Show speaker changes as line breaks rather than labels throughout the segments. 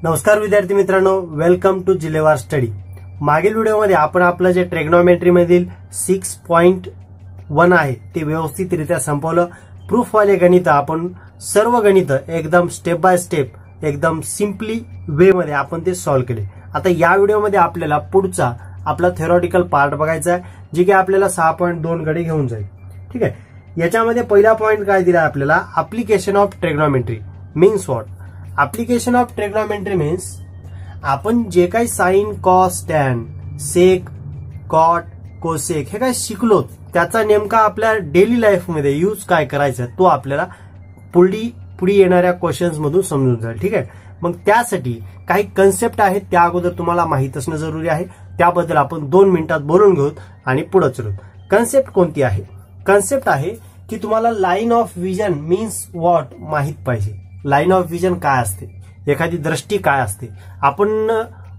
नमस्कार विद्यार्थी मित्रांनो, वेलकम टू जिलेवार स्टडी। मागील व्हिडिओमध्ये आपण आपलं जे ट्रिग्नोमेट्री मधील 6.1 आहे ते व्यवस्थितरित्या संपवलं। प्रूफ वाले गणित आपण सर्व गणित एकदम स्टेप बाय स्टेप एकदम सिंपली वे मध्ये आपण ते सॉल्व्ह केले। आता या व्हिडिओमध्ये आपल्याला पुढचा आपला थेरोटिकल पार्ट बघायचा आहे, जे की आपल्याला 6.2 कडे घेऊन जाईल। ठीक आहे, याच्यामध्ये पहिला पॉइंट काय दिला आपल्याला, application of trigonometry means what. Application of trigonometry means आपण जे काही साइन, कॉस, टॅन, सेक, कॉट, कोसेक हे काय शिकलो त्याचा नेमका आपल्या डेली लाईफ मध्ये यूज काय करायचा तो आपल्याला पुढे येणाऱ्या क्वेश्चन्स मधून समजून जाईल। ठीक आहे, मग त्यासाठी काही कन्सेप्ट आहेत त्या अगोदर तुम्हाला माहित असणं जरुरी आहे। त्याबद्दल आपण 2 मिनिटात बोलून घेऊ आणि पुढे चलू। कन्सेप्ट कोणती आहे? कन्सेप्ट आहे की तुम्हाला line of vision means what माहित पाहिजे। लाईन ऑफ विजन काय असते, एखादी दृष्टी काय असते। आपण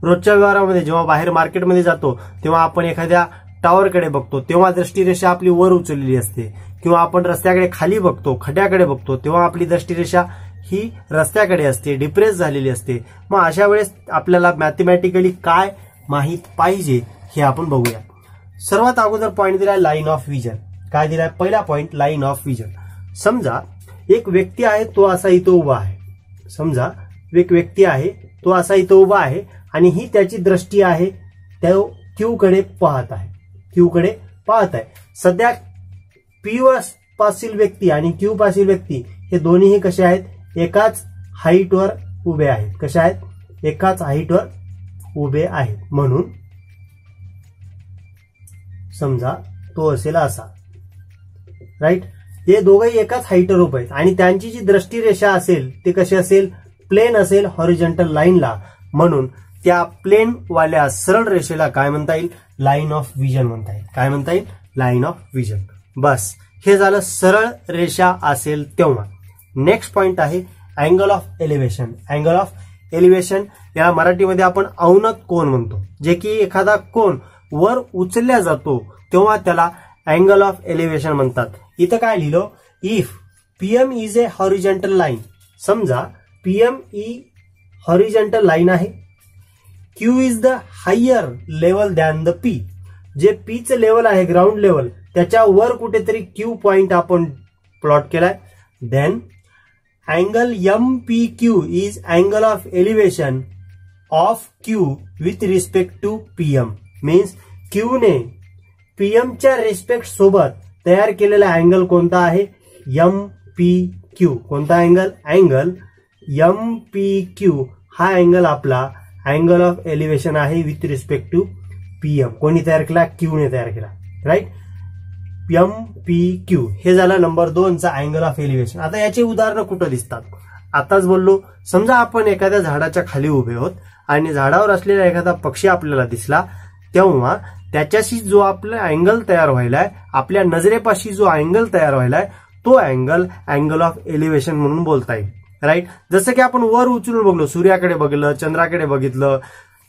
रोजच्या व्यवहारामध्ये जेव्हा बाहेर मार्केटमध्ये जातो तेव्हा आपण एखाद्या टॉवरकडे बघतो तेव्हा दृष्टीरेषा आपली वर उचललेली असते, किंवा आपण रस्त्याकडे खाली बघतो, खड्ड्याकडे बघतो तेव्हा आपली दृष्टीरेषा ही रस्त्याकडे असते, डिप्रेस झालेली असते। मग अशा वेळेस आपल्याला मॅथमॅटिकली काय माहित पाहिजे हे आपण बघूया। सर्वात अगोदर पॉइंट दिलाय लाईन ऑफ विजन। काय दिलाय? पहिला पॉइंट लाईन ऑफ विजन। समजा एक व्यक्ती आहे, तो असा इथं उभा आहे। समजा एक व्यक्ती आहे, तो असा इथं उभा आहे आणि ही त्याची दृष्टी आहे, तो क्यू कडे पाहत आहे, क्यू कडे पाहत आहे। सध्या पी पासील व्यक्ती आणि क्यू पासील व्यक्ती हे दोन्हीही कसे आहेत? एकाच हाईटवर उभे आहेत। कशा आहेत? एकाच हाईटवर उभे आहेत। म्हणून समजा तो असेल असा, राईट। हे दोघंही एकाच हाईटवर उभे आहेत आणि त्यांची जी दृष्टीरेषा असेल ते कशी असेल? प्लेन असेल, हॉरिझॉन्टल लाईनला। म्हणून त्या प्लेन वाल्या सरळ रेषेला काय म्हणता येईल? लाईन ऑफ विजन म्हणता येईल। काय म्हणता येईल? Line of vision. बस हे झालं सरळ रेषा असेल तेव्हा। नेक्स्ट पॉइंट आहे angle of elevation. Angle of elevation या मराठीमध्ये आपण अवनत कोन म्हणतो, जे की एखादा कोन वर उचलला जातो तेव्हा त्याला अँगल ऑफ एलिव्हेशन म्हणतात। इथं काय लिहिलं? If PM is a horizontal line. समजा पीएम ही हॉरिझॉन्टल लाईन आहे, Q is the higher level than the P. जे पी चं लेवल आहे, ग्राउंड लेवल, त्याच्या वर कुठेतरी क्यू पॉइंट आपण प्लॉट केलाय। Then angle M P Q is angle of elevation of Q with respect to PM. Means Q ने PM च्या रिस्पेक्ट सोबत तयार केलेला अँगल कोणता आहे? M P Q. कोणता angle? Angle M P Q हा अँगल आपला अँगल ऑफ एलिव्हेशन आहे विथ रिस्पेक्ट टू पीएम। कोणी तयार केला? क्यू ने तयार केला, राईट। एम पी क्यू हे झालं नंबर 2 चा अँगल ऑफ एलिव्हेशन। आता याचे उदाहरण कुठं दिसतात? आताच बोललो, समजा आपण एखाद्या झाडाच्या खाली उभे आहोत आणि झाडावर असलेला एखादा पक्षी आपल्याला दिसला, तेव्हा त्याच्याशी जो आपला अँगल तयार व्हायलाय, आपल्या नजरेपाशी जो अँगल तयार व्हायलाय, तो अँगल अँगल ऑफ एलिव्हेशन म्हणून बोलता येईल, राईट। जसं की आपण वर उचलून बघलो, सूर्याकडे बघितलं, चंद्राकडे बघितलं,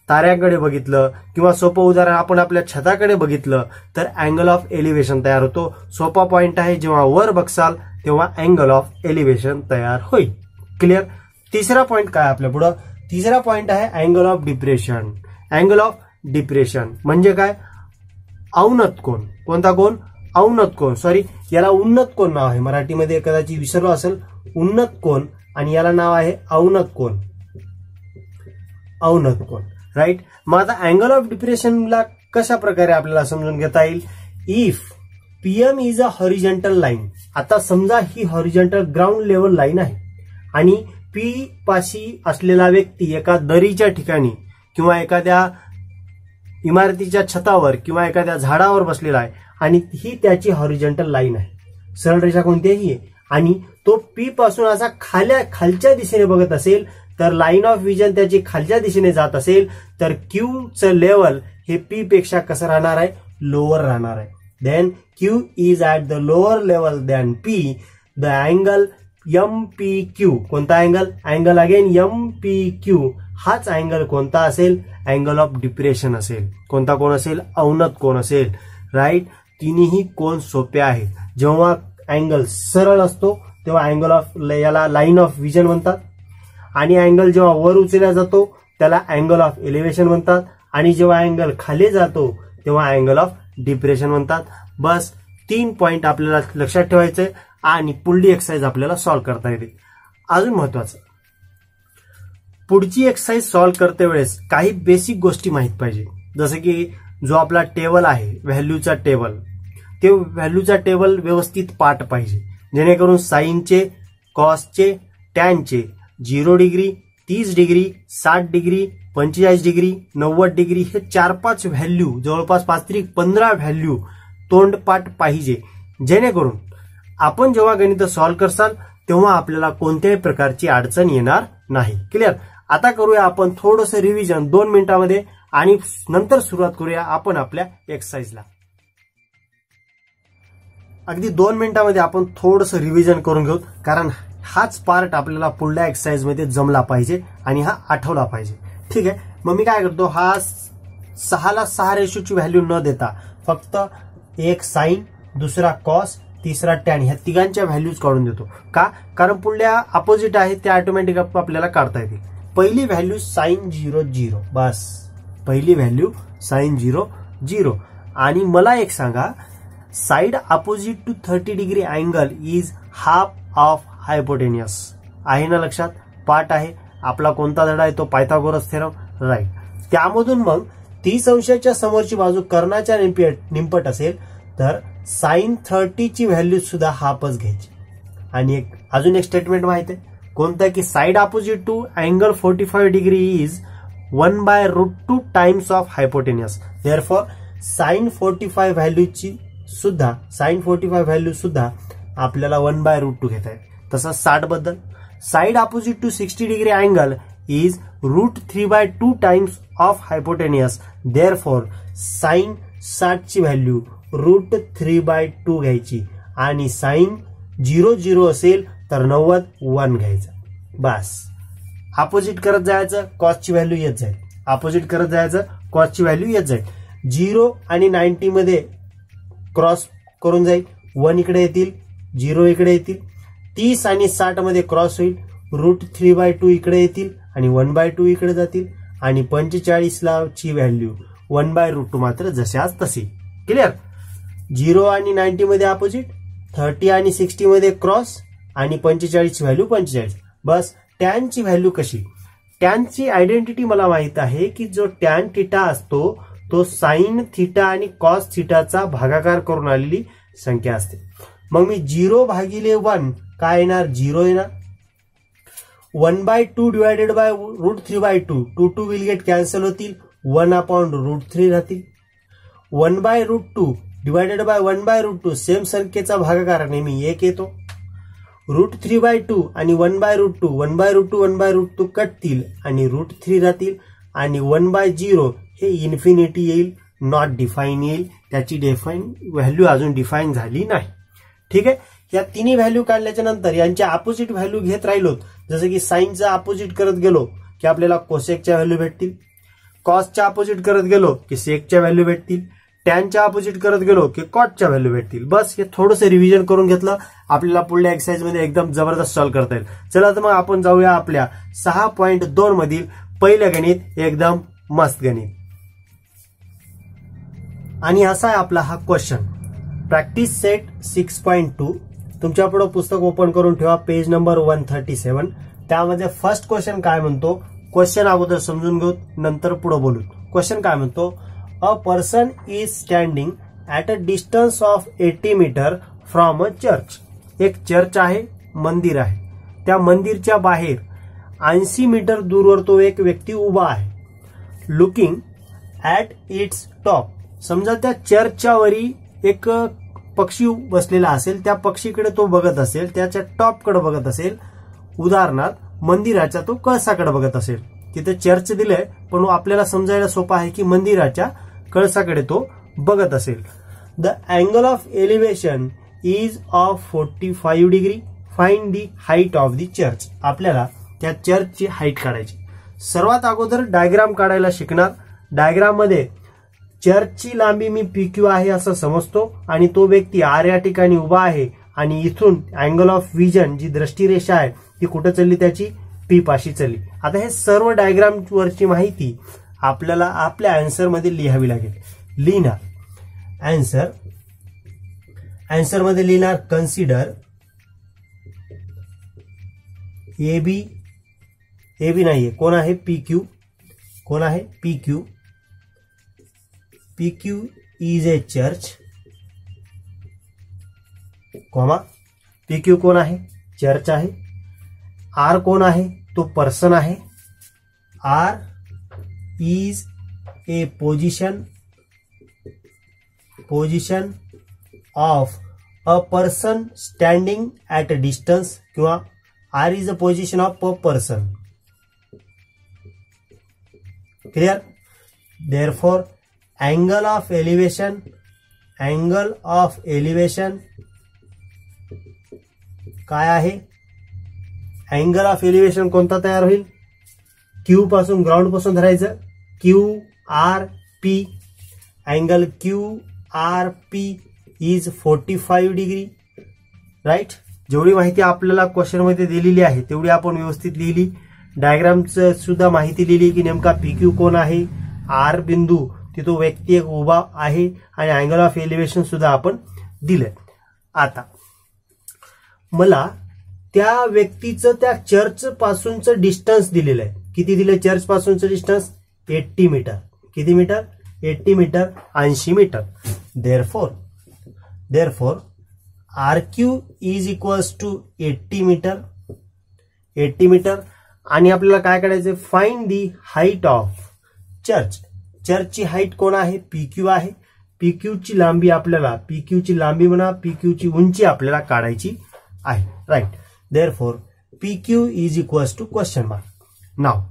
ताऱ्याकडे बघितलं, किंवा सोपं उदाहरण आपण आपल्या छताकडे बघितलं तर अँगल ऑफ एलिव्हेशन तयार होतो। सोपा पॉइंट आहे, जेव्हा वर बघसाल तेव्हा अँगल ऑफ एलिव्हेशन तयार होईल। क्लिअर? तिसरा पॉइंट काय आपल्या पुढं? तिसरा पॉइंट आहे angle of depression. Angle of depression म्हणजे काय? अवनत कोन। कोणता कोन? अवनत कोन। सॉरी, याला उन्नत कोन नाव आहे, मराठीमध्ये कदाचित विसरलो असेल। उन्नत कोन आणि याला नाव आहे अवनत कोन। अवनत कोन, राईट। मग आता अँगल ऑफ डिप्रेशनला कशा प्रकारे आपल्याला समजून घेता येईल? If PM is a horizontal line. आता समजा ही हॉरिझॉन्टल ग्राउंड लेवल लाईन आहे आणि पी पाशी असलेला व्यक्ती एका दरीच्या ठिकाणी किंवा एखाद्या इमारतीच्या छतावर किंवा एखाद्या झाडावर बसलेला आहे आणि ही त्याची हॉरिझॉन्टल लाईन आहे। सरळ रेषा कोणतीही आहे आणि तो पी पासून असा खालच्या दिशेने बघत असेल तर लाईन ऑफ विजन त्याची खालच्या दिशेने जात असेल तर क्यू चं लेवल हे पी पेक्षा कसं राहणार आहे? लोअर राहणार आहे। Then Q is at the lower level than P, the angle M P Q. कोणता angle? Angle again M P Q हाच अँगल कोणता असेल? अँगल ऑफ डिप्रेशन असेल। कोणता कोण असेल? अवनत कोण असेल, राईट। तिन्ही कोण सोपे आहेत। जेव्हा अँगल सरळ असतो तेव्हा अँगल ऑफ याला लाईन ऑफ विजन म्हणतात आणि अँगल जेव्हा वर उचलला जातो त्याला अँगल ऑफ एलिव्हेशन म्हणतात आणि जेव्हा अँगल खाली जातो तेव्हा अँगल ऑफ डिप्रेशन म्हणतात. बस 3 पॉइंट आपल्याला लक्षात ठेवायचे आणि पुढली एक्सरसाइज आपल्याला सॉल्व्ह करता येते. अजून महत्वाचं, पुढची एक्सरसाइज सॉल्व्ह करते वेळेस काही बेसिक गोष्टी माहित पाहिजे. जसं की जो आपला टेबल आहे व्हॅल्यूचा टेबल, ते व्हॅल्यूचा टेबल व्यवस्थित पाठ पाहिजे जेणेकरून साईनचे, कॉसचे, टॅनचे 0 degree, 30 degree, 60 degree, 45 degree, 90 degree हे 4-5 व्हॅल्यू, जवळपास 5-15 व्हॅल्यू तोंडपाठ पाहिजे, जेणेकरून आपण जेव्हा गणित सॉल्व्ह करसाल तेव्हा आपल्याला कोणत्याही प्रकारची अडचण येणार नाही. क्लिअर. आता करूया आपण थोडंसं रिव्हिजन 2 मिनिटांमध्ये आणि नंतर सुरुवात करूया आपण आपल्या एक्सरसाइजला. अगदी 2 मिनिटांमध्ये आपण थोडंसं रिव्हिजन करून घेऊ, कारण हाच पार्ट आपल्याला पुढल्या एक्सरसाइज मध्ये जमला पाहिजे आणि हा आठवला पाहिजे. ठीक आहे. मग मी काय करतो, हा 6ला 6 रेशोची व्हॅल्यू न देता फक्त एक साइन, दुसरा कॉस, तिसरा टॅन ह्या तिघांच्या व्हॅल्यूज काढून देतो. का? कारण पुढल्या अपोजिट आहे त्या ऑटोमॅटिक आपल्याला काढता येतील. पहिली व्हॅल्यू साइन 0 0, बस पहिली व्हॅल्यू साइन 0 0. आणि मला एक सांगा, side opposite to 30 degree angle is half of hypotenuse. आहे ना लक्षात? पार्ट आहे आपला. कोणता धडा आहे तो? Pythagoras theorem. राईट. त्यामधून मग 30 अंशाच्या समोरची बाजू कर्णाच्या निमपट असेल तर साइन 30 ची व्हॅल्यू सुद्धा हाफच घ्यायची. आणि अजून एक स्टेटमेंट माहित आहे कोणतं, की side opposite to angle 45 degree is 1/√2 times of hypotenuse. Therefore sine 45 value सुद्धा आपल्याला 1/√2 घेता येईल. तसं 60 बद्दल, side opposite to 60 degree angle is √3/2 times of hypotenuse. Therefore sine 60 ची व्हॅल्यू √3/2 घ्यायची आणि साइन 0 0 असेल तर 90 1 घ्यायचा. बस अपोजिट करत जायचं, कॉसची व्हॅल्यू येत जाईल. अपोजिट करत जायचं, कॉसची व्हॅल्यू येत जाईल. 0 आणि 90 मध्ये क्रॉस करून जाईल, 1 इकडे येतील, 0 इकडे येतील. 30 आणि 60 मध्ये क्रॉस होईल, √3/2 इकडे येतील आणि 1/2 इकडे जातील. आणि 45 ची व्हॅल्यू 1/√2 मात्र जशाच तशी. क्लिअर. 0 आणि 90 मध्ये अपोजिट, 30 आणि 60 मध्ये क्रॉस आणि 45 ची व्हॅल्यू 45. बस टॅन ची व्हॅल्यू कशी? टॅन ची आयडेंटिटी मला माहित आहे की जो टॅन थिटा असतो तो साइन थिटा आणि कॉस थिटाचा भागाकार करून आलेली संख्या असते. मग मी 0/1 काय येणार? 0 येणार. 1/2 divided by √3/2, 2 will get cancel होतील, 1/√3 राहतील. 1/√2 डिवायडेड बाय 1/√2 सेम संख्येचा भागाकार नेहमी 1 येतो. √3/2 आणि 1/√2 कटतील आणि √3 राहतील आणि 1/0 हे इन्फिनिटी येईल, नॉट डिफाईन येईल. त्याची व्हॅल्यू अजून डिफाईन झाली नाही. ठीक आहे. या तिन्ही व्हॅल्यू काढल्याच्या नंतर यांच्या अपोजिट व्हॅल्यू घेत राहिलो, जसं की साइनचा अपोजिट करत गेलो की आपल्याला कोसेकच्या व्हॅल्यू भेटतील, कॉसच्या अपोजिट करत गेलो की सेकच्या व्हॅल्यू भेटतील, टॅनच्या अपोजिट करत गेलो की कॉटच्या व्हॅल्यू भेटतील. बस हे थोडंसं रिव्हिजन करून घेतलं, आपल्याला पुढल्या एक्सरसाइज मध्ये एकदम जबरदस्त सॉल्व्ह करता येईल. चला तर मग आपण जाऊया आपल्या 6.2 मधील पहिलं गणित, एकदम मस्त गणित. आणि असा आहे आपला हा क्वेश्चन. Practice set 6.2. तुमच्या पुढे पुस्तक ओपन करून ठेवा, पेज नंबर 137. त्यामध्ये फर्स्ट क्वेश्चन काय म्हणतो, क्वेश्चन अगोदर समजून घेऊ, नंतर पुढे बोलू. क्वेश्चन काय म्हणतो, a person is standing at a distance of 80 metre from a church. एक चर्च आहे, मंदिर आहे. त्या मंदिरच्या बाहेर 80 मीटर दूरवर तो एक व्यक्ती उभा आहे. Looking at its top. समजा त्या चर्चच्या वरी एक पक्षी बसलेला असेल, त्या पक्षीकडे तो बघत असेल, त्याच्या टॉपकडे बघत असेल. उदाहरणार्थ मंदिराच्या तो कळसाकडे बघत असेल. तिथे चर्च दिलंय पण आपल्याला समजायला सोपं आहे की मंदिराच्या कळसाकडे तो बघत असेल. The angle of elevation is of 45 degree. Find the height of the church. आपल्याला त्या चर्चची हाईट काढायची. सर्वात अगोदर डायग्राम काढायला शिकणार. डायग्राम मध्ये चर्चची लांबी मी PQ आहे असं समजतो आणि तो व्यक्ती R या ठिकाणी उभा आहे आणि इथून अँगल ऑफ विजन जी दृष्टीरेषा आहे ती कुठे चालली, त्याची पी पाशी चलली. आता हे सर्व डायग्राम वरची माहिती आपल्याला आपल्या आन्सर मध्ये लिहावी लागेल. लिहिणार आन्सर मध्ये लिहिणार कन्सिडर एबी नाहीये, कोण आहे पीक्यू, कोण आहे PQ is a church, comma PQ कोण आहे, चर्च आहे. आर कोण आहे, तो पर्सन आहे. R is a position of a person standing at a distance, किंवा R is a position of a person. Clear. Therefore angle of elevation काय आहे, अँगल ऑफ एलिव्हेशन कोणता तयार होईल, क्यू पासून, ग्राउंड पासून धरायचं, Q R P. Angle Q R P is 45 degree. Right. जेवढी माहिती आपल्याला क्वेश्चन मध्ये दिलेली आहे तेवढी आपण व्यवस्थित लिहिली. डायग्रामचं सुद्धा माहिती लिहिली की नेमका पीक्यू कोण आहे, आर बिंदू तिथं व्यक्ती एक उभा आहे, आणि अँगल ऑफ एलिव्हेशन सुद्धा आपण दिलंय. आता मला त्या व्यक्तीचं त्या चर्च पासूनचं डिस्टन्स दिलेलं आहे. किती दिलं चर्च पासूनचं डिस्टन्स, 80 मीटर. किती metre, 80 metre, 80 metre. Therefore R Q is equals to 80 metre. आणि आपल्याला काय करायचं, फाइंड दी हाईट ऑफ चर्चची हाईट कोण आहे, पीक्यू आहे. पीक्यूची लांबी आपल्याला, पीक्यूची लांबी म्हणा, पीक्यूची उंची आपल्याला काढायची आहे. Right. Therefore PQ is equals to question mark. नाव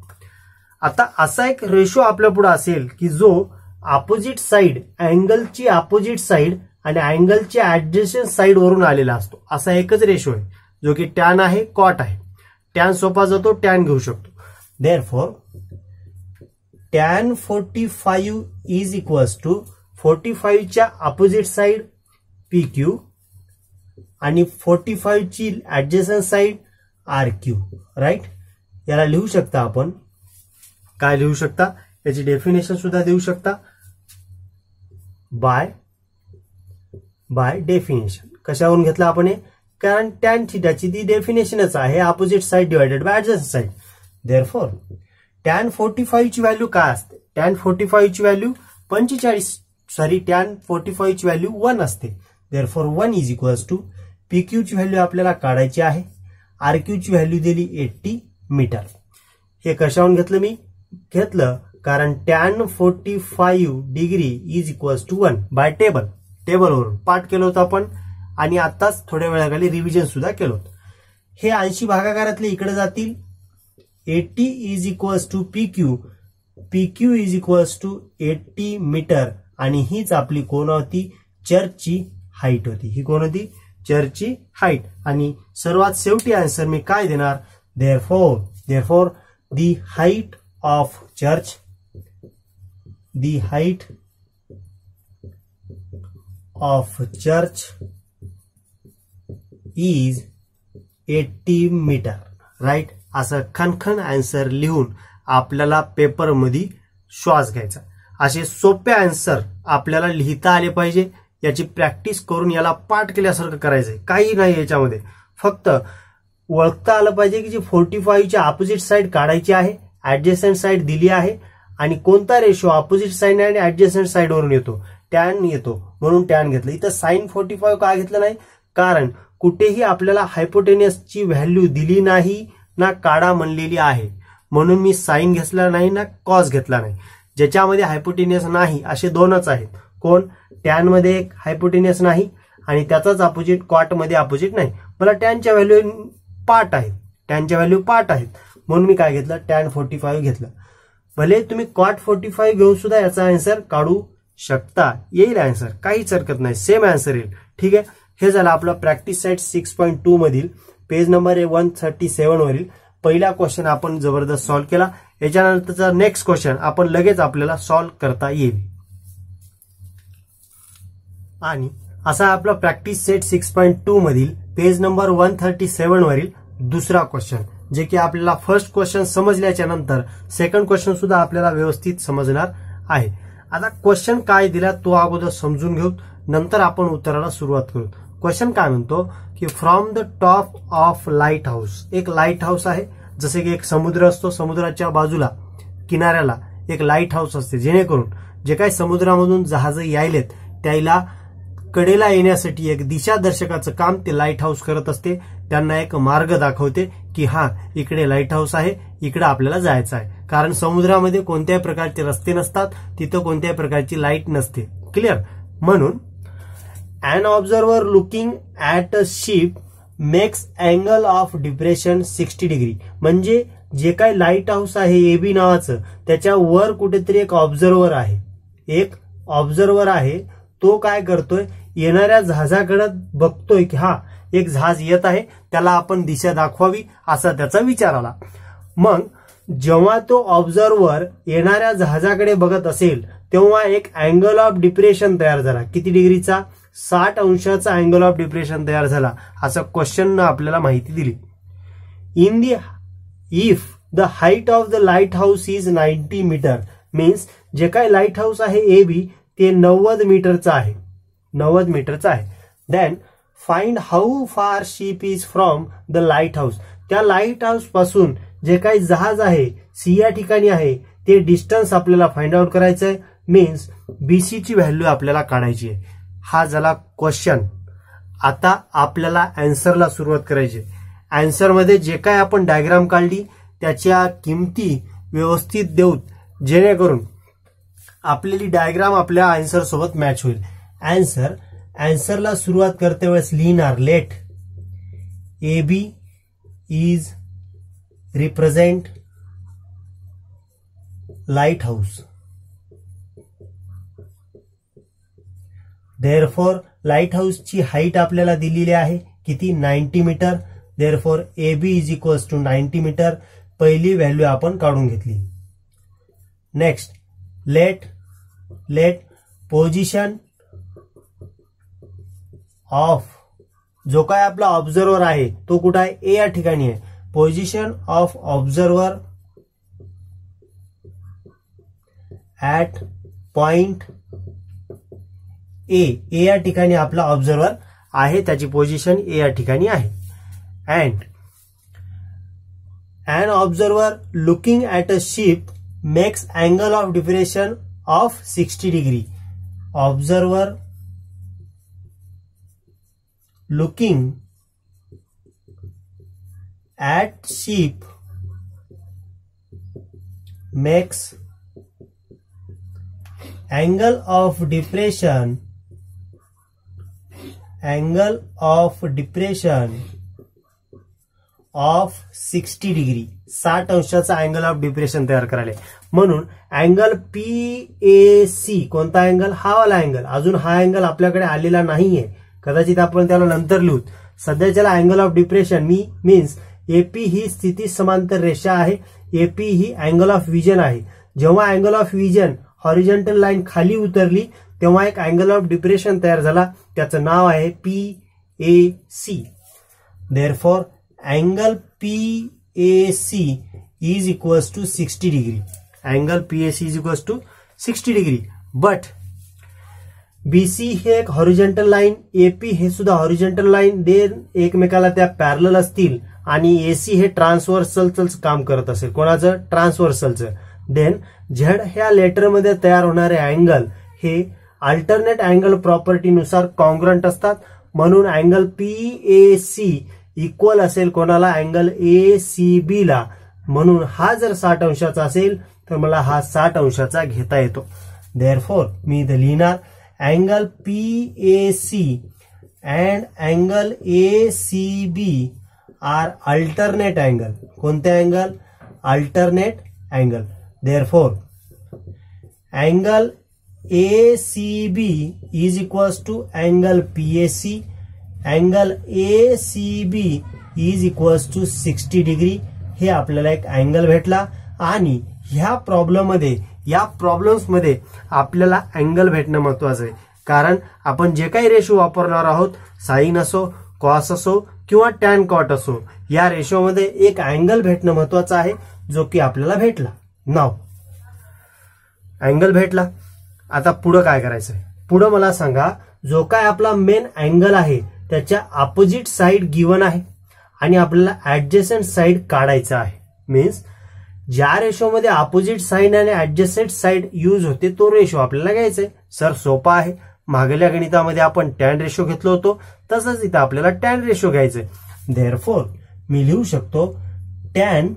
आता असा एक रेशो आपल्या पुढे असेल की जो अपोजिट साइड, अँगलची अपोजिट साइड आणि अँगलच्या ऍडजस्टंट साइड वरून आलेला असतो. असा एकच रेशो आहे जो की टॅन आहे, कॉट आहे. टॅन सोपा जातो, टॅन घेऊ शकतो. Therefore tan 45 is equals to 45 च्या अपोजिट साइड पीक्यू आणि 45 ची adjacent side R Q. Right. याला लिहू शकता आपण, काय लिहू शकता, याची डेफिनेशन सुद्धा देऊ शकता, बाय डेफिनेशन. कशावरून घेतला आपण हे, कारण टॅन थिटाची ती डेफिनेशनच आहे, opposite side divided by adjacent side. Therefore tan 45 ची व्हॅल्यू काय असते, टॅन 45 ची व्हॅल्यू 1 असते. Therefore 1 is equals to PQ ची व्हॅल्यू आपल्याला काढायची आहे, आरक्यू ची व्हॅल्यू दिली 80 मीटर. हे कशावरून घेतलं, मी घेतलं कारण tan 45 degree is equals to 1 by टेबलवरून पाठ केलं होतं आपण, आणि आताच थोड्या वेळाखाली रिव्हिजन सुद्धा केलं होतं. हे 80 भागाकारातले इकडे जातील. 80 is equals to PQ is equals to 80 metre, आणि हीच आपली कोण होती, चर्चची हाईट होती. ही कोण होती, चर्चची हाईट. आणि सर्वात शेवटी आन्सर मी काय देणार, therefore the height of church is 80 metre. Right. असं खणखण आन्सर लिहून आपल्याला पेपरमध्ये श्वास घ्यायचा. असे सोपे आन्सर आपल्याला लिहिता आले पाहिजे. याची प्रॅक्टिस करून याला पाठ केल्यासारखं करायचंय. काही नाही याच्यामध्ये, फक्त ओळखता आलं पाहिजे की जी 45 च्या अपोजिट साइड काढायची आहे, ऍडजस्टंट साइड दिली आहे, आणि कोणता रेशो अपोजिट साइड आणि ऍडजस्टंट साइड वरून येतो, टॅन येतो, म्हणून टॅन घेतलं. इथं साइन 45 का घेतलं नाही, कारण कुठेही आपल्याला हायपोटेनियसची व्हॅल्यू दिली नाही ना काढा म्हणलेली आहे, म्हणून मी साइन घेतला नाही ना कॉस घेतला नाही. ज्याच्यामध्ये हायपोटेनियस नाही असे दोनच आहेत. कोण, टॅन मध्ये एक हायपोटेनियस नाही आणि त्याचाच अपोजिट कॉट मध्ये अपोजिट नाही. मला टॅनच्या व्हॅल्यू पार्ट आहेत, म्हणून मी काय घेतलं, टॅन 45 घेतलं. भले तुम्ही कॉट 45 घेऊन सुद्धा याचा आन्सर काढू शकता, येईल आन्सर, काहीच हरकत नाही, सेम आन्सर येईल. ठीक आहे. हे झालं आपलं प्रॅक्टिस सेट 6.2 मधील पेज नंबर 137 वरील पहिला क्वेश्चन आपण जबरदस्त सॉल्व्ह केला. याच्यानंतरचा नेक्स्ट क्वेश्चन आपण लगेच आपल्याला सॉल्व्ह करता येईल. आणि असा आपला प्रॅक्टिस सेट 6.2 मधील पेज नंबर 137 वरील दुसरा क्वेश्चन. जे की आपल्याला फर्स्ट क्वेश्चन समजल्याच्या नंतर सेकंड क्वेश्चन सुद्धा आपल्याला व्यवस्थित समजणार आहे. आता क्वेश्चन काय दिला तो अगोदर समजून घेऊ, नंतर आपण उत्तराला सुरुवात करू. क्वेश्चन काय म्हणतो की from the top of light house, एक लाईट हाऊस आहे, जसे की एक समुद्र असतो, समुद्राच्या बाजूला किनाऱ्याला एक लाईट हाऊस असते, जेणेकरून जे काही समुद्रामधून जहाज यायलेत त्याला कडेला येण्यासाठी एक दिशादर्शकाचं काम ते लाईट हाऊस करत असते. त्यांना एक मार्ग दाखवते की हा इकडे लाईट हाऊस आहे, इकडे आपल्याला जायचं आहे. कारण समुद्रामध्ये कोणत्याही प्रकारचे रस्ते नसतात, तिथं कोणत्याही प्रकारची लाईट नसते. क्लिअर. म्हणून an observer looking at a ship makes angle of depression 60 degree. म्हणजे जे काही लाईट हाऊस आहे एबी नावाचं, त्याच्या वर कुठेतरी एक ऑब्झर्वर आहे. एक ऑब्झर्वर आहे, तो काय करतोय, येणाऱ्या जहाजाकडे बघतोय की हा एक जहाज येत आहे, त्याला आपण दिशा दाखवावी असा त्याचा विचार आला. मग जेव्हा तो ऑब्झर्वर येणाऱ्या जहाजाकडे बघत असेल तेव्हा एक अँगल ऑफ डिप्रेशन तयार झाला. किती डिग्रीचा? 60 अंशाचा अँगल ऑफ डिप्रेशन तयार झाला, असं क्वेश्चन आपल्याला माहिती दिली. In the if the height of the light house is 90 metre, means जे काही लाईट हाऊस आहे ए बी ते 90 मीटरचं आहे, 90 मीटरचं आहे. देन फाइंड हाऊ फार ship is from the light house. त्या लाईट हाऊस पासून जे काही जहाज आहे सी या ठिकाणी आहे ते डिस्टन्स आपल्याला फाइंड आउट करायचं आहे. मीन्स बीसी ची व्हॅल्यू आपल्याला काढायची आहे. हा झाला क्वेश्चन. आता आपल्याला आन्सरला सुरुवात करायची. आन्सर मध्ये जे काय आपण डायग्राम काढली त्याच्या किमती व्यवस्थित देऊ, जेणेकरून आपली डायग्राम आपल्या आन्सर सोबत मॅच होईल. आन्सरला सुरुवात करते वेळेस लिहिणार let A B is represent light house. Therefore light हाऊसची हाईट आपल्याला दिलेली आहे किती? 90 metre. Therefore A B is equals to 90 metre. पहिली व्हॅल्यू आपण काढून घेतली. नेक्स्ट लेट पोझिशन ऑफ जो काय आपला ऑब्झर्वर आहे तो कुठं आहे? ए या ठिकाणी आहे. Position of observer at point A या ठिकाणी आपला ऑब्झर्वर आहे, त्याची पोझिशन ए या ठिकाणी आहे. And an observer looking at a ship makes angle of depression of 60 degree. Observer looking at ship makes angle of depression of 60 degree. 60 अंशाचा angle of depression तयार करायला. म्हणून अँगल PAC कोणता अँगल? हा वाला अँगल. अजून हा अँगल आपल्याकडे आलेला नाहीये, कदाचित आपण त्याला नंतर लिहू. सध्याच्याला angle of depression means AP ही स्थिती समांतर रेषा आहे, एपी ही अँगल ऑफ विजन आहे. जेव्हा angle of vision horizontal line खाली उतरली तेव्हा एक अँगल ऑफ डिप्रेशन तयार झाला, त्याचं नाव आहे PAC. Therefore angle PAC is equals to 60 degree. Angle PAC is equals to 60 degree. But BC हे एक हॉरिझॉन्टल लाईन, AP हे सुद्धा हॉरिझॉन्टल लाईन, देन एकमेकाला त्या पॅरलल असतील, आणि AC हे ट्रान्सव्हर्सलचं काम करत असेल. कोणाचं? ट्रान्सव्हर्सलचं. देन झेड ह्या लेटरमध्ये तयार होणारे अँगल हे अल्टरनेट अँगल प्रॉपर्टीनुसार कॉन्ग्रंट असतात. म्हणून अँगल PAC इक्वल असेल कोणाला? अँगल ACB ला. म्हणून हा जर 60 अंशाचा असेल तर मला हा 60 अंशाचा घेता येतो. देअरफॉर मी इथे लिहिणार angle PAC and angle ACB are alternate angle. कोणते angle? Alternate angle. Therefore angle ACB is equals to angle PAC. Angle ACB is equals to 60 degree. हे आपल्याला एक अँगल भेटला. आणि ह्या प्रॉब्लेम्स मध्ये आपल्याला अँगल भेटणं महत्वाचं आहे, कारण आपण जे काही रेशो वापरणार आहोत, साइन असो, कॉस असो किंवा टॅन कॉट असो, या रेशोमध्ये एक अँगल भेटणं महत्वाचं आहे, जो की आपल्याला भेटला. नाव अँगल भेटला. आता पुढे काय करायचंय? पुढे मला सांगा, जो काय आपला मेन अँगल आहे त्याच्या अपोजिट साइड गिवन आहे आणि आपल्याला ऍडजसेंट साइड काढायचं आहे. मीन्स ज्या रेशोमध्ये अपोजिट साइड आणि ऍडजसेंट साइड यूज होते तो रेशो आपल्याला घ्यायचा आहे. सर सोपा आहे. मागल्या गणितामध्ये आपण टॅन रेशो घेतलो होतो, तसंच इथं आपल्याला टॅन रेशो घ्यायचंय. देअरफॉर मी लिहू शकतो tan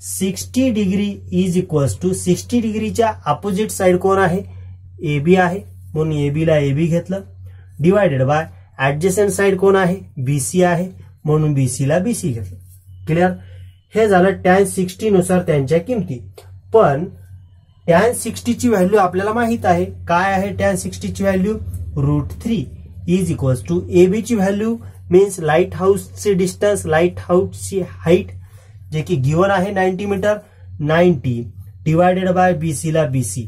60 degree is equals to 60 डिग्रीच्या अपोजिट साइड कोण आहे? AB आहे, म्हणून AB ला AB घेतलं, डिवायडेड बाय ऍडजसेंट साइड कोण आहे? BC आहे, म्हणून BC ला BC घेतलं. क्लिअर? हे झालं टॅन 60 नुसार त्यांच्या किमती. पण टॅन 60 ची व्हॅल्यू आपल्याला माहित आहे. काय आहे टॅन 60 ची value? √3 is equals to AB ची व्हॅल्यू मीन्स लाईट हाऊसचे डिस्टन्स, लाईट हाऊसची हाईट जे की गिवन आहे 90 मीटर, 90 डिवायडेड बाय BC ला BC.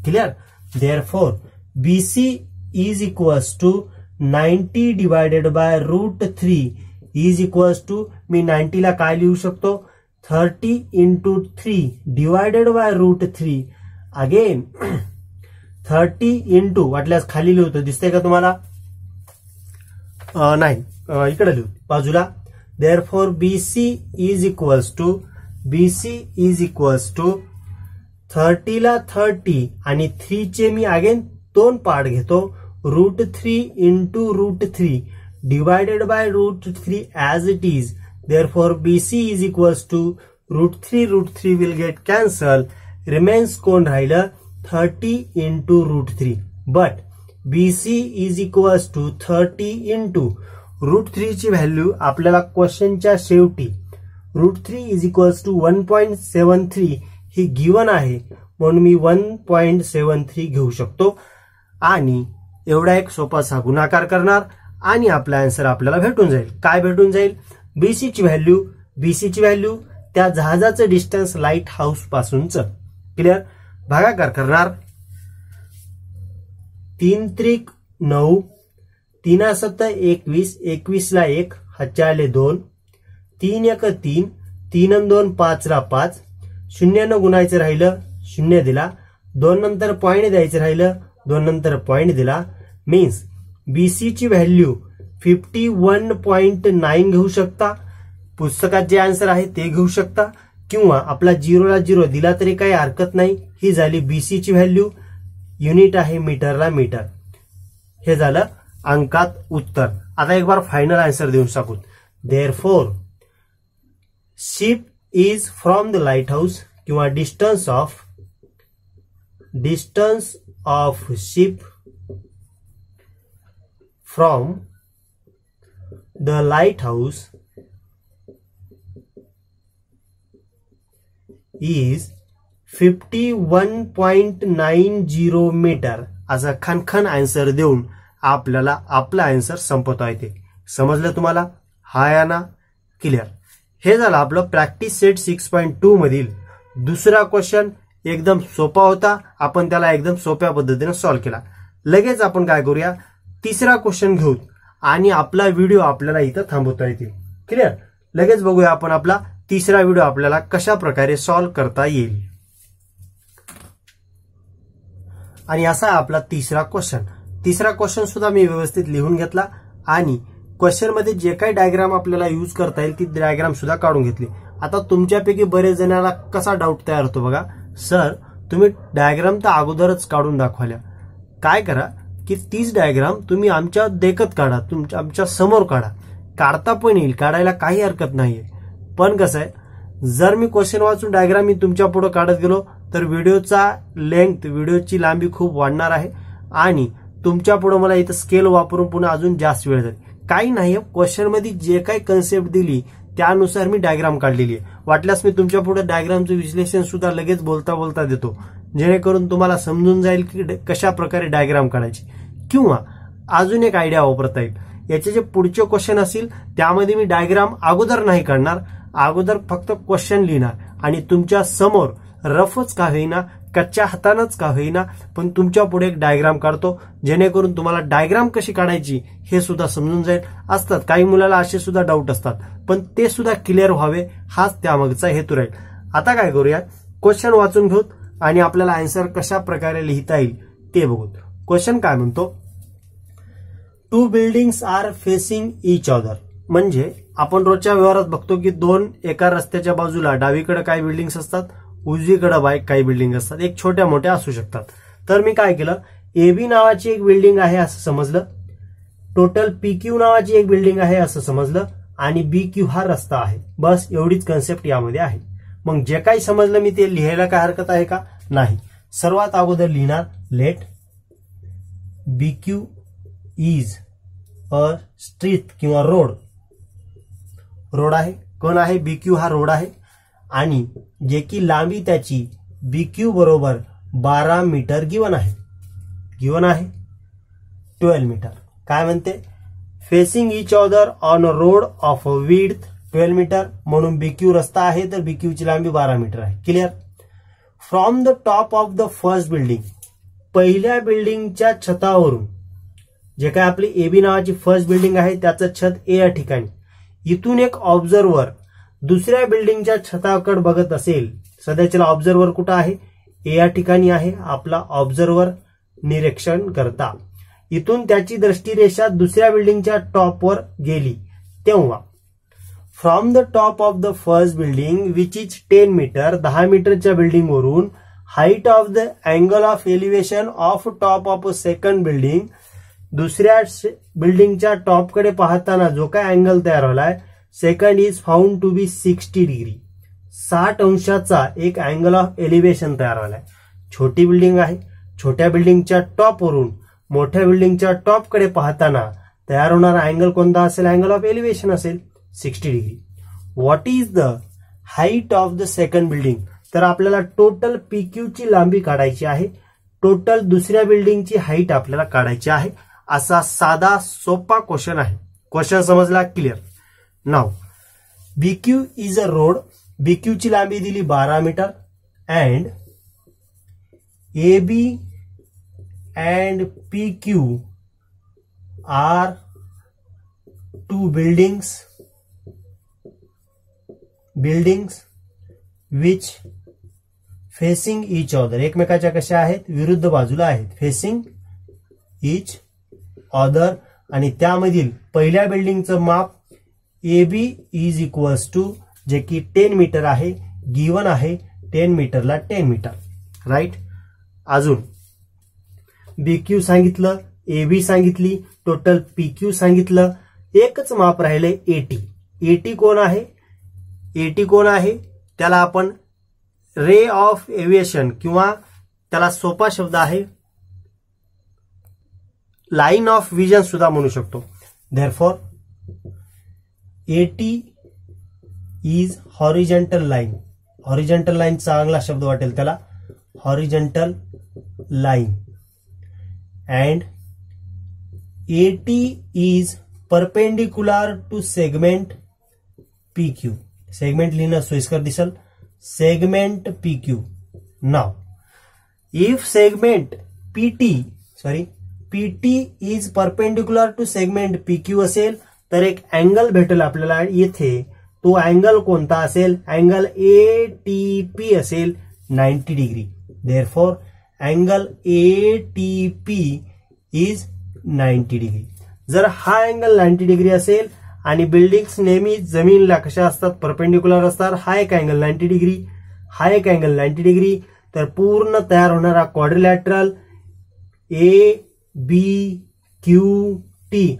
Clear? Therefore BC is equals to 90 divided by √3 is equals to, मी 90 ला काय लिहू शकतो? 30 into 3 divided by √3. Again 30 into वाटल्यास खाली लिहतो, दिसतंय का तुम्हाला? नाही, इकडे लिहू बाजूला. Therefore BC is equals to 30 ला 30 आणि 3 चे मी अगेन 2 पार्ट घेतो. √3 into √3 divided by √3 as it is. Therefore, BC is equals to √3 will get cancelled. Remains कोण राहिलं? 30 into √3. But BC is equals to 30 into √3 ची व्हॅल्यू आपल्याला क्वेश्चनच्या शेवटी √3 is equals to 1.73 he given आहे, म्हणून मी 1.73 घेऊ शकतो आणि एवढा एक सोपासा गुणाकार करणार आणि आपला आन्सर आपल्याला भेटून जाईल. काय भेटून जाईल? BC ची व्हॅल्यू त्या जहाजाचं डिस्टन्स लाईट हाऊस पासूनचं. क्लिअर? भागाकार करणार. 3 त्रिक 9, 3 7 21, 21 ला 1, हातच्या आले 2, 3 1 3, 3 2 5 ला 5, 0 न गुणायचं राहिलं, 0 दिला, 2 नंतर पॉइंट द्यायचं राहिलं, 2 नंतर पॉइंट दिला. मीन्स BC ची व्हॅल्यू 51.9 घेऊ शकता. पुस्तकात जे आन्सर आहे ते घेऊ शकता किंवा आपला 0 ला 0 दिला तरी काही हरकत नाही. ही झाली BC ची व्हॅल्यू. युनिट आहे मीटरला मीटर. हे झालं अंकात उत्तर. आता एक बार फायनल आन्सर देऊन टाकू. Therefore ship is from the light house किंवा distance of ship from the light house is 51.90 metre. असा खनखन आन्सर देऊन आपल्याला आपला आन्सर संपवता येते. समजलं तुम्हाला? हा या ना? क्लिअर? हे झालं आपलं प्रॅक्टिस सेट 6.2 मधील दुसरा क्वेश्चन. एकदम सोपा होता, आपण त्याला एकदम सोप्या पद्धतीने सॉल्व्ह केला. लगेच आपण काय करूया, तिसरा क्वेश्चन घेऊ आणि आपला व्हिडिओ आपल्याला इथं थांबवता येतील. क्लिअर? लगेच बघूया आपण आपला तिसरा व्हिडिओ आपल्याला कशा प्रकारे सॉल्व्ह करता येईल. आणि असा आपला तिसरा क्वेश्चन सुद्धा मी व्यवस्थित लिहून घेतला आणि क्वेश्चन मध्ये जे काही डायग्राम आपल्याला यूज करता येईल ती डायग्राम सुद्धा काढून घेतली. आता तुमच्यापैकी बरेच जणांना कसा डाऊट तयार होतो बघा, सर तुम्ही डायग्राम तर अगोदरच काढून दाखवल्या. काय करा की तीच डायग्राम तुम्ही आमच्या देखत काढा, आमच्या समोर काढता पण येईल, काढायला काही हरकत नाहीये. पण कसं आहे, जर मी क्वेश्चन वाचून डायग्राम मी तुमच्या पुढे काढत गेलो तर व्हिडिओची लांबी खूप वाढणार आहे आणि तुमच्या पुढे मला इथं स्केल वापरून पुन्हा अजून जास्त वेळ जाईल. काही नाही, क्वेश्चन मध्ये जे काही कन्सेप्ट दिली त्यानुसार मी डायग्राम काढलेली आहे. वाटल्यास मी तुमच्या पुढे डायग्रामचं विश्लेषण सुद्धा लगेच बोलता बोलता देतो, जेणेकरून तुम्हाला समजून जाईल की कशा प्रकारे डायग्राम काढायची. किंवा अजून एक आयडिया वापरता येईल. याचे जे पुढचे क्वेश्चन असतील त्यामध्ये मी डायग्राम अगोदर नाही काढणार, अगोदर फक्त क्वेश्चन लिहिणार आणि तुमच्या समोर रफच का होईना कच्च्या हातानंच का होईना पण तुमच्या पुढे एक डायग्राम काढतो, जेणेकरून तुम्हाला डायग्राम कशी काढायची हे सुद्धा समजून जाईल. असतात काही मुलाला असे सुद्धा डाऊट असतात, पण ते सुद्धा क्लिअर व्हावे हाच त्यामागचा हेतू राहील. आता काय करूया, क्वेश्चन वाचून घेऊत आणि आपल्याला आन्सर कशा प्रकारे लिहिता येईल ते बघू. क्वेश्चन काय म्हणतो, 2 buildings are facing each other. म्हणजे आपण रोजच्या व्यवहारात बघतो की दोन एका रस्त्याच्या बाजूला डावीकडे काही बिल्डिंग्स असतात, उजवीकडे काही बिल्डिंग असतात, एक छोट्या मोठ्या असू शकतात. तर मी काय केलं, एबी नावाची एक बिल्डिंग आहे असं समजलं, टोटल पीक्यू नावाची एक बिल्डिंग आहे असं समजलं, आणि बीक्यू हा रस्ता आहे. बस एवढीच कन्सेप्ट यामध्ये आहे. मग जे काही समजलं मी ते लिहायला काय हरकत आहे का? नाही. सर्वात अगोदर लिहिणार, let BQ is a street किंवा रोड आहे. कोण आहे? बीक्यू हा रोड आहे. आणि जे की लांबी त्याची बीक्यू बरोबर 12 मीटर गिवन आहे 12 मीटर. काय म्हणते, facing each other on a road of width 12 metre, म्हणून बीक्यू रस्ता आहे तर बीक्यू ची लांबी 12 मीटर आहे. Clear. From the top of the first building, पहिल्या बिल्डिंगच्या छतावरून, जे काय आपली एबी नावाची फर्स्ट बिल्डिंग आहे त्याचं छत ए या ठिकाणी, इथून एक ऑब्झर्वर दुसऱ्या बिल्डिंगच्या छताकडे बघत असेल. सध्याच्याला ऑब्झर्वर कुठं आहे? ए या ठिकाणी आहे आपला ऑब्झर्वर निरीक्षण करता. इथून त्याची दृष्टीरेषा दुसऱ्या बिल्डिंगच्या टॉपवर गेली तेव्हा, from the top of the first building which is 10 metre, 10 मीटरच्या बिल्डिंग वरून, height of the angle of elevation of top of second building, दुसऱ्या बिल्डिंगच्या टॉपकडे पाहताना जो काय अँगल तयार झालाय, second is found to be 60 degree, 60 अंशाचा एक अँगल ऑफ एलिव्हेशन तयार झालाय. छोटी बिल्डिंग आहे, छोट्या बिल्डिंगच्या टॉपवरून मोठ्या बिल्डिंगच्या टॉपकडे पाहताना तयार होणारा अँगल कोणता असेल? अँगल ऑफ एलिव्हेशन असेल 60 degree. What is the height of the second building, तर आपल्याला टोटल पीक्यू ची लांबी काढायची आहे, टोटल दुसऱ्या बिल्डिंगची हाईट आपल्याला काढायची आहे. असा साधा सोपा क्वेश्चन आहे. क्वेश्चन समजला? क्लिअर. नाव BQ is a road, BQ ची लांबी दिली 12 metre, and AB and PQ are 2 buildings which facing each other, एकमेकाच्या कशा आहेत? विरुद्ध बाजूला आहेत. फेसिंग इच अदर, आणि त्यामधील पहिल्या बिल्डिंगचं माप AB इज इक्वल्स टू, जे की 10 मीटर आहे, गिवन आहे 10 मीटरला 10 मीटर. राईट. अजून बीक्यू सांगितलं, एबी सांगितली, टोटल पीक्यू सांगितलं, एकच माप राहिले एटी. एटी कोण आहे? एटी कोण आहे? त्याला आपण रे ऑफ एव्हिएशन किंवा त्याला सोपा शब्द आहे लाईन ऑफ विजन सुद्धा म्हणू शकतो. Therefore eighty is horizontal line. Horizontal line चांगला शब्द वाटेल त्याला, horizontal line. and AT is perpendicular to segment PQ. Segment लिहिणं सोयीस्कर दिसल. Segment PQ. Now, if segment PT is perpendicular to segment PQ असेल तर एक अँगल भेटेल आपल्याला येथे. तो अँगल कोणता असेल? अँगल ATP असेल 90 degree. Therefore, angle ATP is 90 degree. जर हा अँगल 90 डिग्री असेल आणि बिल्डिंग्स नेहमी जमीनला कशा असतात? परपेंडिक्युलर असतात. हा एक अँगल 90 डिग्री, हा एक अँगल 90 डिग्री, तर पूर्ण तयार होणारा क्वाड्रिलॅटरल ABQT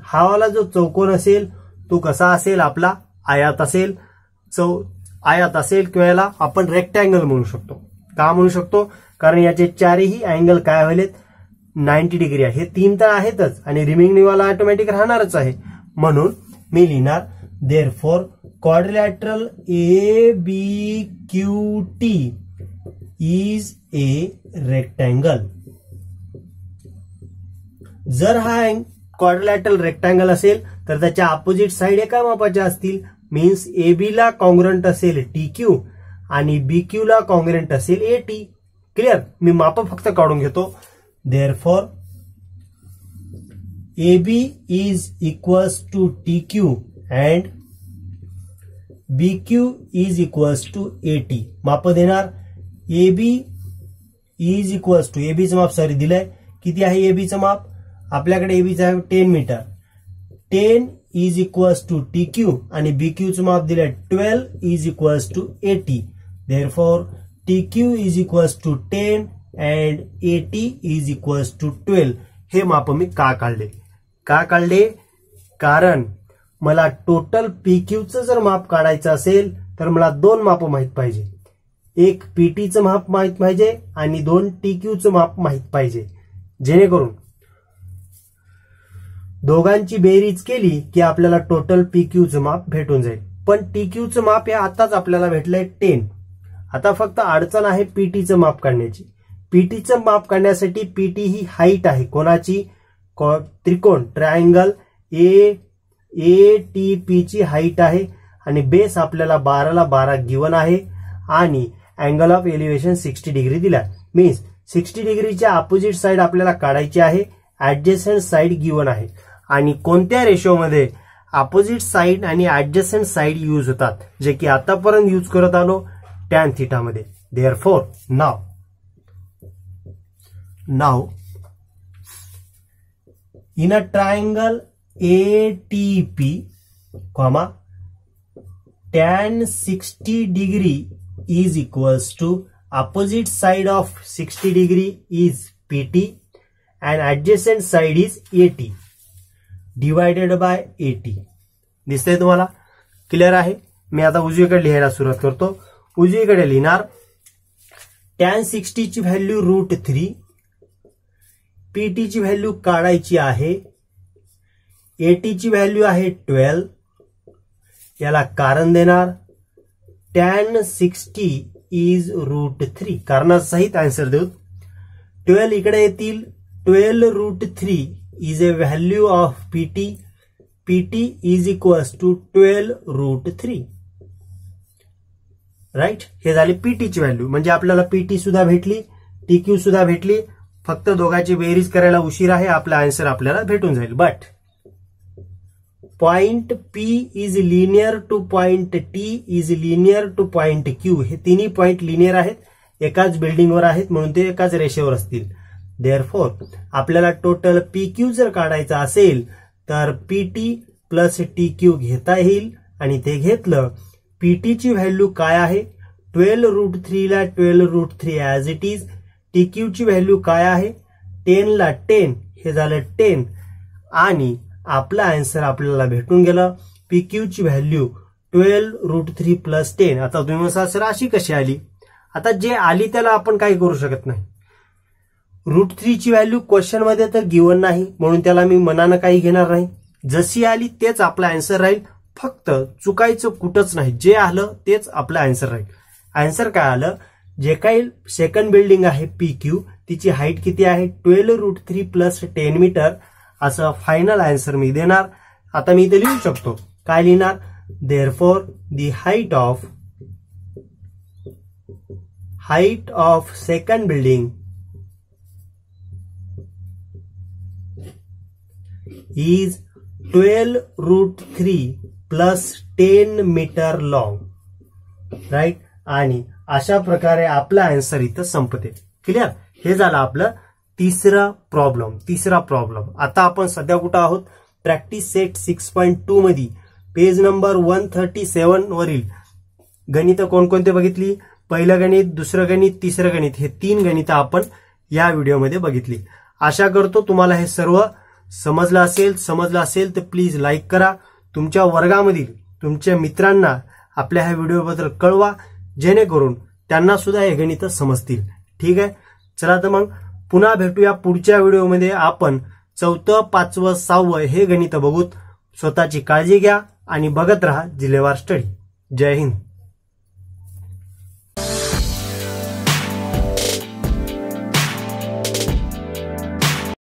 हा वाला जो चौकोन असेल तो कसा असेल? आपला आयात असेल. आयात असेल किंवा याला आपण रेक्टँगल म्हणू शकतो. का म्हणू शकतो? कारण याचे चारही अँगल काय व्हायलेत? 90 डिग्री आहे. हे 3 तर आहेतच आणि रिमेनिंग वाला ऑटोमॅटिक राहणारच आहे. म्हणून मी लिहिणार therefore quadrilateral ABQT is a rectangle. जर हा क्वाड्रिलॅटरल रेक्टँगल असेल तर त्याच्या अपोजिट साइड एका मापाच्या असतील. मीन्स AB ला कॉन्ग्रंट असेल TQ आणि BQ ला कॉन्ग्रंट असेल AT. क्लिअर. मी माप फक्त काढून घेतो. Therefore AB is equals to TQ and BQ is equals to AT. माप देणार. AB इज इक्वल्स टू, एबीचं माप सॉरी दिलंय, किती आहे एबीचं माप आपल्याकडे, एबीचं आहे 10 metre. 10 is equals to TQ आणि BQचं माप दिलंय 12 is equals to AT. Therefore TQ is equals to 10 and AT is equals to 12. हे माप मी का काढले? कारण मला टोटल PQचं जर माप काढायचं असेल तर मला 2 माप माहित पाहिजे. एक पीटीचं माप माहित पाहिजे आणि 2 TQचं माप माहित पाहिजे, जेणेकरून दोघांची बेरीज केली की आपल्याला टोटल PQचं माप भेटून जाईल. पण TQचं माप हे आताच आपल्याला भेटलंय 10. आता फक्त अडचण आहे पीटीचं माप काढण्याची. पीटीचं माप काढण्यासाठी पीटी ही हाईट आहे कोणाची, त्रिकोण ट्रायंगल ATP ची हाईट आहे आणि बेस आपल्याला 12 ला 12 गिवन आहे आणि अँगल ऑफ एलिव्हेशन 60 डिग्री दिला. मीन्स 60 डिग्रीच्या अपोजिट साइड आपल्याला काढायची आहे. ऍडजस्टंट साइड गिवन आहे. आणि कोणत्या रेशोमध्ये अपोजिट साइड आणि ऍडजस्टंट साइड यूज होतात, जे की आतापर्यंत यूज करत आलो टॅन थीटा मध्ये. Therefore now in a triangle ATP, tan 60 degree is equals to opposite side of 60 degree is PT and adjacent side is AT divided by AT. दिसतंय तुम्हाला? Clear आहे. मी आता उजवीकडे लिहायला सुरुवात करतो. उजवीकडे लिहिणार tan 60 ची व्हॅल्यू √3, PT ची व्हॅल्यू काढायची आहे, AT ची व्हॅल्यू आहे 12. याला कारण देणार tan 60 इज √3. कारणासहित आन्सर देऊ. 12 इकडे येतील. 12 √3 is a value of PT. PT is equals to 12 √3. Right. हे झाले PT ची व्हॅल्यू. म्हणजे आपल्याला PT सुद्धा भेटली, TQ सुद्धा भेटली. फक्त दोघांची बेरीज करायला उशीर आहे. आपला आन्सर आपल्याला भेटून जाईल. But point P is linear two point T is linear two point Q. हे तिन्ही पॉइंट लिनियर आहेत, एकाच बिल्डिंगवर आहेत, म्हणून ते एकाच रेषेवर असतील. देअरफॉर आपल्याला टोटल PQ जर काढायचा असेल तर PT प्लस TQ घेता येईल. आणि ते घेतलं, PT ची व्हॅल्यू काय आहे, 12 √3 ला 12 √3 ऍज इट इज. TQ ची व्हॅल्यू काय आहे, 10 ला 10, हे झालं 10. आणि आपला आन्सर आपल्याला भेटून गेलं. PQ ची व्हॅल्यू 12 √3 प्लस 10. आता तुम्ही म्हणता सर अशी कशी आली? आता जे आली त्याला आपण काही करू शकत नाही. √3 ची व्हॅल्यू क्वेश्चन मध्ये तर गिवन नाही, म्हणून त्याला मी मनानं काही घेणार नाही. जशी आली तेच आपला आन्सर राहील. फक्त चुकायचं कुठंच नाही, जे आलं तेच आपला आन्सर राहील. आन्सर काय आलं, जे काही सेकंड बिल्डिंग आहे PQ, तिची हाईट किती आहे, 12 √3 प्लस 10 मीटर. असं फायनल आन्सर मी देणार. आता मी इथे लिहू शकतो, काय लिहिणार, therefore the height of second building is 12 √3 plus 10 metre long. Right. आणि अशा प्रकारे आपला आन्सर इथं संपते. क्लिअर. हे झालं आपलं तिसरा प्रॉब्लेम. आता आपण सध्या कुठं आहोत, प्रॅक्टिस सेट 6.2 मध्ये पेज नंबर 137 वरील गणित कोणकोणते बघितली, पहिलं गणित, दुसरं गणित, तिसरं गणित, हे 3 गणितं आपण या व्हिडिओमध्ये बघितली. आशा करतो तुम्हाला हे सर्व समजलं असेल तर प्लीज लाईक करा. तुमच्या वर्गामधील तुमच्या मित्रांना आपल्या ह्या व्हिडिओबद्दल कळवा, जेणेकरून त्यांना सुद्धा हे गणितं समजतील. ठीक आहे. चला तर मग पुन्हा भेटूया पुढच्या व्हिडिओमध्ये. आपण 4, 5, 6 हे गणित बघूत. स्वतःची काळजी घ्या आणि बघत राहा जिल्हेवार स्टडी. जय हिंद.